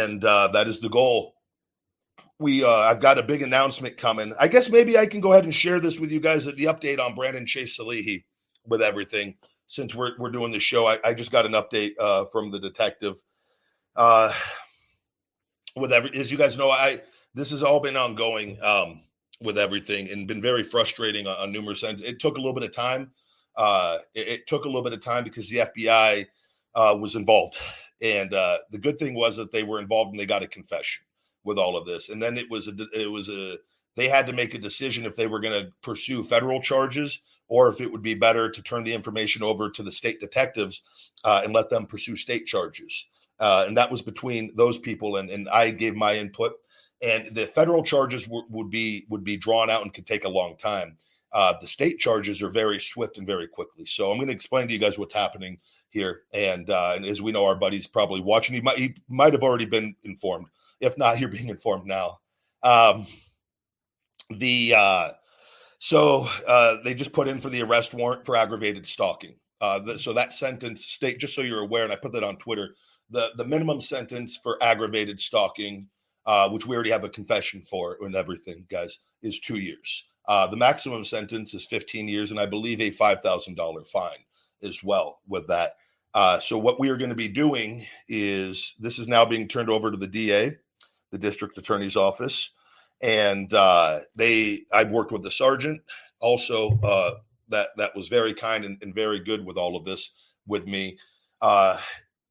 And that is the goal. I've got a big announcement coming. I guess maybe I can go ahead and share this with you guys at the update on Brandon Chase Salehi with everything. Since we're doing the show, I just got an update from the detective. As you guys know, this has all been ongoing with everything and been very frustrating on numerous ends. It took a little bit of time. It took a little bit of time because the FBI was involved, and the good thing was that they were involved and they got a confession with all of this. And then they had to make a decision if they were going to pursue federal charges or if it would be better to turn the information over to the state detectives and let them pursue state charges. And that was between those people, and I gave my input. And the federal charges would be drawn out and could take a long time. The state charges are very swift and very quickly. So I'm going to explain to you guys what's happening here. And as we know, our buddy's probably watching. He might have already been informed. If not, you're being informed now. So they just put in for the arrest warrant for aggravated stalking. So that sentence, state, just so you're aware, and I put that on Twitter, the minimum sentence for aggravated stalking, which we already have a confession for and everything, guys, is 2 years. The maximum sentence is 15 years, and I believe a $5,000 fine as well with that. So what we are going to be doing is this is now being turned over to the DA, the district attorney's office. And I've worked with the sergeant also that was very kind and very good with all of this with me,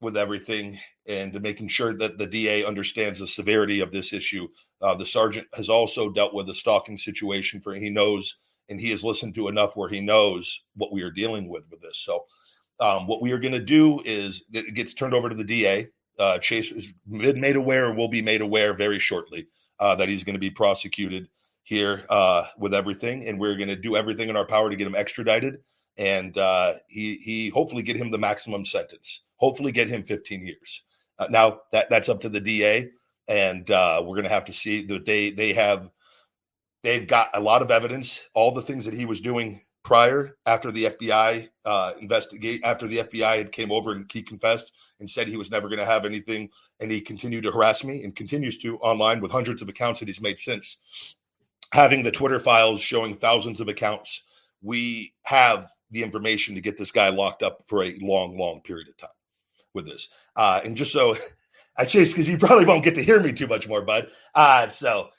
with everything, and making sure that the DA understands the severity of this issue. The sergeant has also dealt with the stalking situation he knows, and he has listened to enough where he knows what we are dealing with this. So what we are going to do is it gets turned over to the DA. Chase is made aware, will be made aware very shortly that he's going to be prosecuted here with everything, and we're going to do everything in our power to get him extradited, and he hopefully get him the maximum sentence. Hopefully get him 15 years. Now that's up to the DA, and we're going to have to see that they've got a lot of evidence, all the things that he was doing prior, after the FBI after the FBI had came over and he confessed and said he was never going to have anything, and he continued to harass me and continues to online with hundreds of accounts that he's made since. Having the Twitter files showing thousands of accounts, we have the information to get this guy locked up for a long, long period of time with this. And just so I chase, because you probably won't get to hear me too much more, bud. So,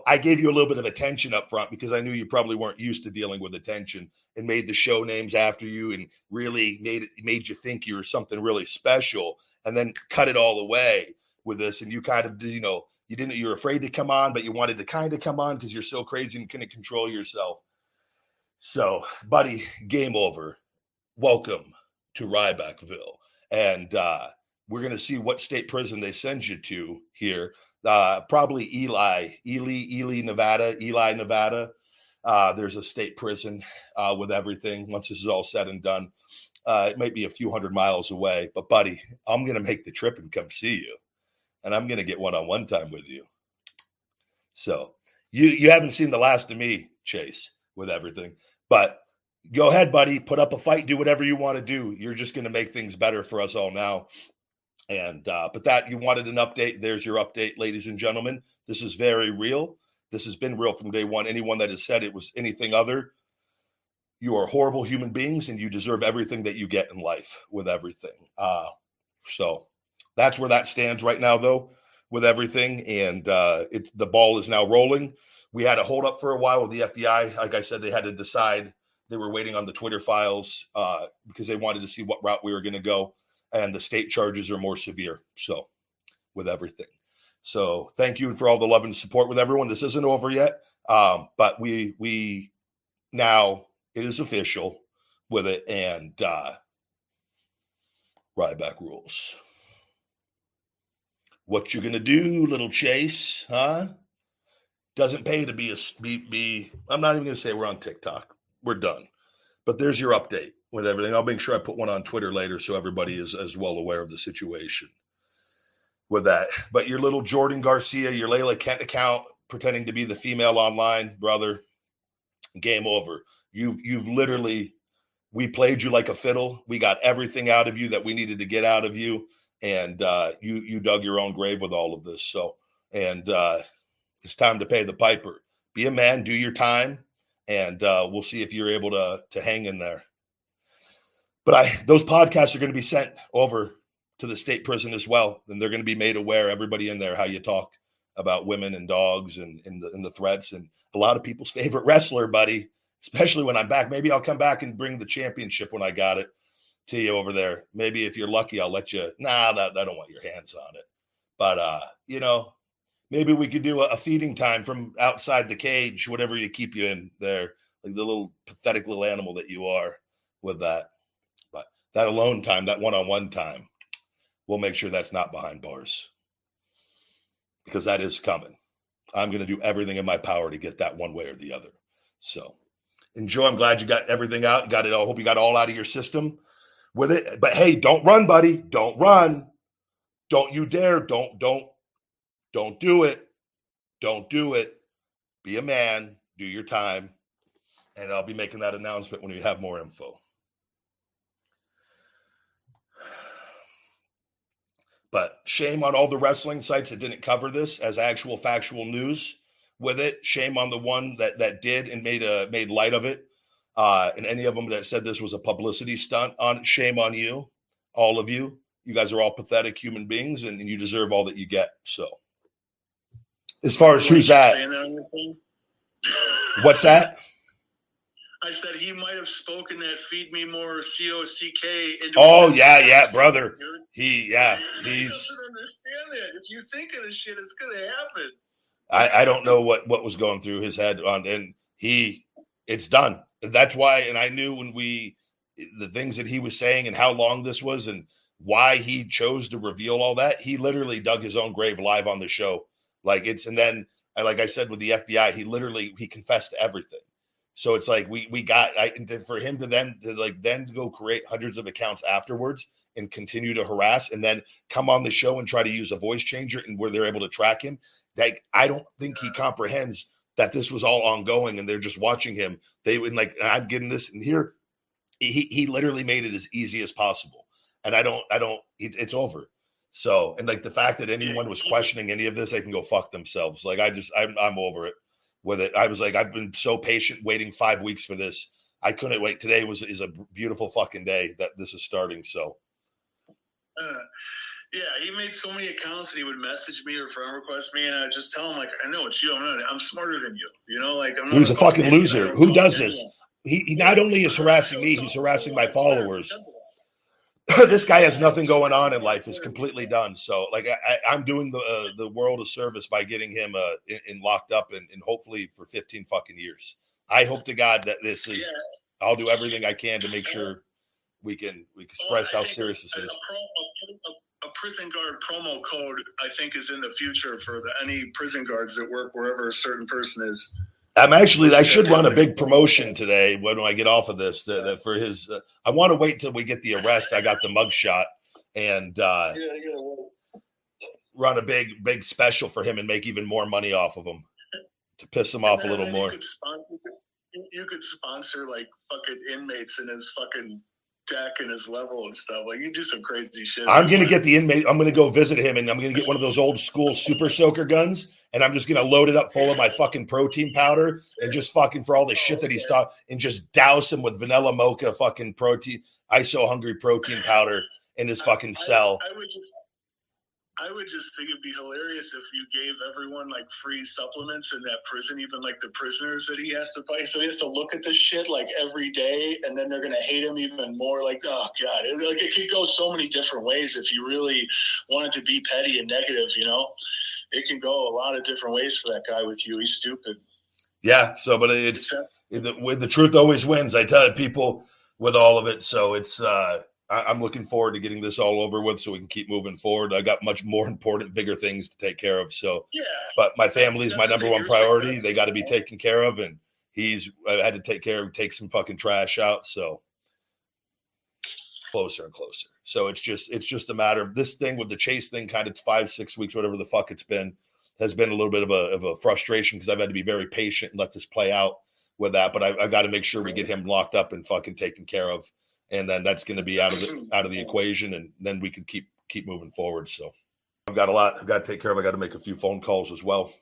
I gave you a little bit of attention up front because I knew you probably weren't used to dealing with attention, and made the show names after you and really made you think you were something really special, and then cut it all away with this. And you kind of, you were afraid to come on, but you wanted to kind of come on because you're so crazy and couldn't control yourself. So, buddy, game over. Welcome to Rybackville. And we're going to see what state prison they send you to here. Probably Ely, Nevada. There's a state prison with everything once this is all said and done. It might be a few hundred miles away, but buddy, I'm going to make the trip and come see you. And I'm going to get one-on-one time with you. So you haven't seen the last of me, Chase, with everything. But go ahead, buddy. Put up a fight. Do whatever you want to do. You're just going to make things better for us all now. And but that you wanted an update. There's your update, ladies and gentlemen. This is very real. This has been real from day one. Anyone that has said it was anything other, you are horrible human beings, and you deserve everything that you get in life with everything. So that's where that stands right now, though, with everything. And the ball is now rolling. We had a hold up for a while with the FBI. Like I said, they had to decide. They were waiting on the Twitter files because they wanted to see what route we were going to go. And the state charges are more severe. So with everything. So thank you for all the love and support with everyone. This isn't over yet. But we now it is official with it. And Ryback rules. What you going to do, little Chase, huh? Doesn't pay to be I'm not even going to say we're on TikTok. We're done. But there's your update with everything. I'll make sure I put one on Twitter later so everybody is as well aware of the situation with that. But your little Jordan Garcia, your Layla Kent account, pretending to be the female online, brother, game over. You've literally, we played you like a fiddle. We got everything out of you that we needed to get out of you. and you dug your own grave with all of this. So, and it's time to pay the piper. Be a man, do your time, and we'll see if you're able to hang in there. But those podcasts are going to be sent over to the state prison as well, and they're going to be made aware, everybody in there, how you talk about women and dogs and in the threats. And a lot of people's favorite wrestler, buddy, especially when I'm back. Maybe I'll come back and bring the championship when I got it to you over there. Maybe if you're lucky, I'll let you. Nah, I don't want your hands on it. But, maybe we could do a feeding time from outside the cage, whatever you keep you in there, like the little pathetic little animal that you are with that. But that alone time, that one-on-one time, we'll make sure that's not behind bars, because that is coming. I'm going to do everything in my power to get that one way or the other. So enjoy. I'm glad you got everything out. Got it all. Hope you got all out of your system with it. But hey, don't run, buddy. Don't run. Don't you dare. Don't do it. Don't do it. Be a man. Do your time. And I'll be making that announcement when we have more info. But shame on all the wrestling sites that didn't cover this as actual factual news with it. Shame on the one that did and made light of it. And any of them that said this was a publicity stunt, shame on you, all of you. You guys are all pathetic human beings, and you deserve all that you get. So, as far as who's at, what's that? I said he might have spoken that "feed me more" COCK. Oh yeah, brother. He's. He doesn't understand that. If you think of this shit, it's gonna happen. I don't know what was going through his head and it's done. That's why, and I knew when the things that he was saying and how long this was and why he chose to reveal all that, he literally dug his own grave live on the show. And then, like I said, with the FBI, he confessed to everything. So it's like for him to then go create hundreds of accounts afterwards and continue to harass and then come on the show and try to use a voice changer and where they're able to track him. I don't think he comprehends that this was all ongoing and they're just watching him. They would I'm getting this, and here he literally made it as easy as possible. And it's over. So, and the fact that anyone was questioning any of this, they can go fuck themselves. I'm over it with it. I was I've been so patient waiting 5 weeks for this. I couldn't wait. Today is a beautiful fucking day that this is starting. So, yeah, he made so many accounts that he would message me or friend request me, and I just tell him I know it's you. I'm smarter than you. He's a fucking loser. Who does this? He not only is harassing me, he's harassing my followers. This guy has nothing going on in life. Is completely done. So, I'm doing the world a service by getting him in locked up and hopefully for 15 fucking years. I hope to God that this is. I'll do everything I can to make sure we can express how serious this is. A prison guard promo code, I think, is in the future for any prison guards that work wherever a certain person is. I should run a big promotion today when I get off of this. That for his, I want to wait till we get the arrest. I got the mugshot and run a big special for him and make even more money off of him to piss him off a little more. You could sponsor fucking inmates in his fucking deck and his level and stuff. You do some crazy shit. I'm gonna get the inmate. I'm gonna go visit him, and I'm gonna get one of those old school super soaker guns, and I'm just gonna load it up full of my fucking protein powder and just fucking for all the shit that he's taught, and just douse him with vanilla mocha fucking protein, ISO hungry protein powder in his fucking cell. I would just think it'd be hilarious if you gave everyone free supplements in that prison, even the prisoners that he has to fight. So he has to look at this shit every day, and then they're gonna hate him even more. Oh God, it could go so many different ways if you really wanted to be petty and negative. It can go a lot of different ways for that guy with you. He's stupid. Yeah. So, but the truth always wins. I tell people with all of it. So it's. I'm looking forward to getting this all over with so we can keep moving forward. I got much more important, bigger things to take care of. So, yeah. But my family is my number one priority. They got to be taken care of. And I had to take some fucking trash out. So closer and closer. So it's just a matter of this thing with the Chase thing, kind of 5-6 weeks, whatever the fuck it's been, has been a little bit of a frustration because I've had to be very patient and let this play out with that. But I've got to make sure we get him locked up and fucking taken care of. And then that's going to be out of the equation, and then we can keep keep moving forward. So I've got a lot I've got to take care of. I got to make a few phone calls as well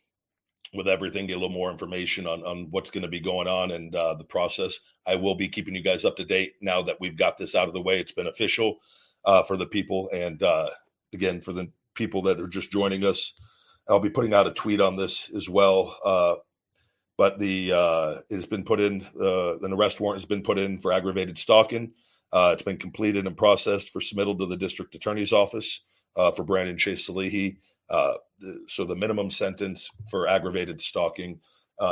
with everything, get a little more information on what's going to be going on and the process. I will be keeping you guys up to date now that we've got this out of the way. It's been official for the people. And again, for the people that are just joining us, I'll be putting out a tweet on this as well. But it has been put in, an arrest warrant has been put in for aggravated stalking. It's been completed and processed for submittal to the district attorney's office for Brandon Chase Salehi. So the minimum sentence for aggravated stalking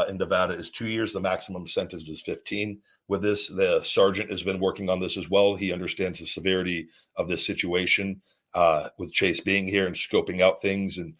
in Nevada is 2 years. The maximum sentence is 15. With this, the sergeant has been working on this as well. He understands the severity of this situation with Chase being here and scoping out things, and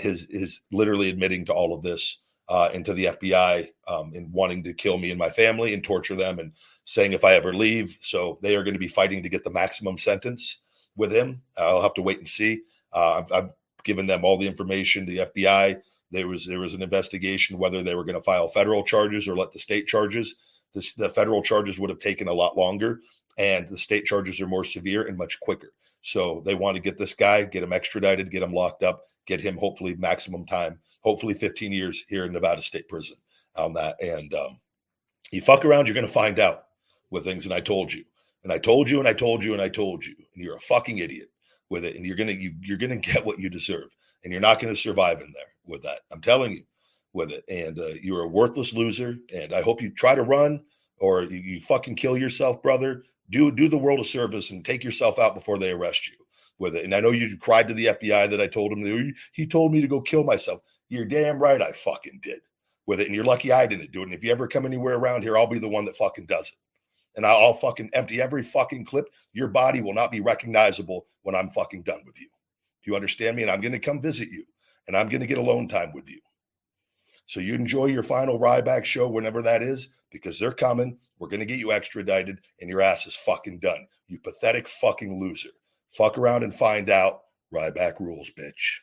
his literally admitting to all of this and to the FBI and wanting to kill me and my family and torture them and saying if I ever leave. So they are going to be fighting to get the maximum sentence with him. I'll have to wait and see. I've given them all the information. The FBI, there was an investigation whether they were going to file federal charges or let the state charges. The federal charges would have taken a lot longer, and the state charges are more severe and much quicker. So they want to get this guy, get him extradited, get him locked up, get him hopefully maximum time, hopefully 15 years here in Nevada State Prison on that. And you fuck around, you're going to find out with things. And I told you, and I told you, and I told you, and I told you, and you're a fucking idiot with it. And you're going to get what you deserve, and you're not going to survive in there with that. I'm telling you with it. And you're a worthless loser. And I hope you try to run or you fucking kill yourself, brother. Do the world a service and take yourself out before they arrest you with it. And I know you cried to the FBI that I told him, he told me to go kill myself. You're damn right I fucking did with it. And you're lucky I didn't do it. And if you ever come anywhere around here, I'll be the one that fucking does it. And I'll fucking empty every fucking clip. Your body will not be recognizable when I'm fucking done with you. Do you understand me? And I'm going to come visit you. And I'm going to get alone time with you. So you enjoy your final Ryback show whenever that is, because they're coming. We're going to get you extradited, and your ass is fucking done. You pathetic fucking loser. Fuck around and find out. Ryback rules, bitch.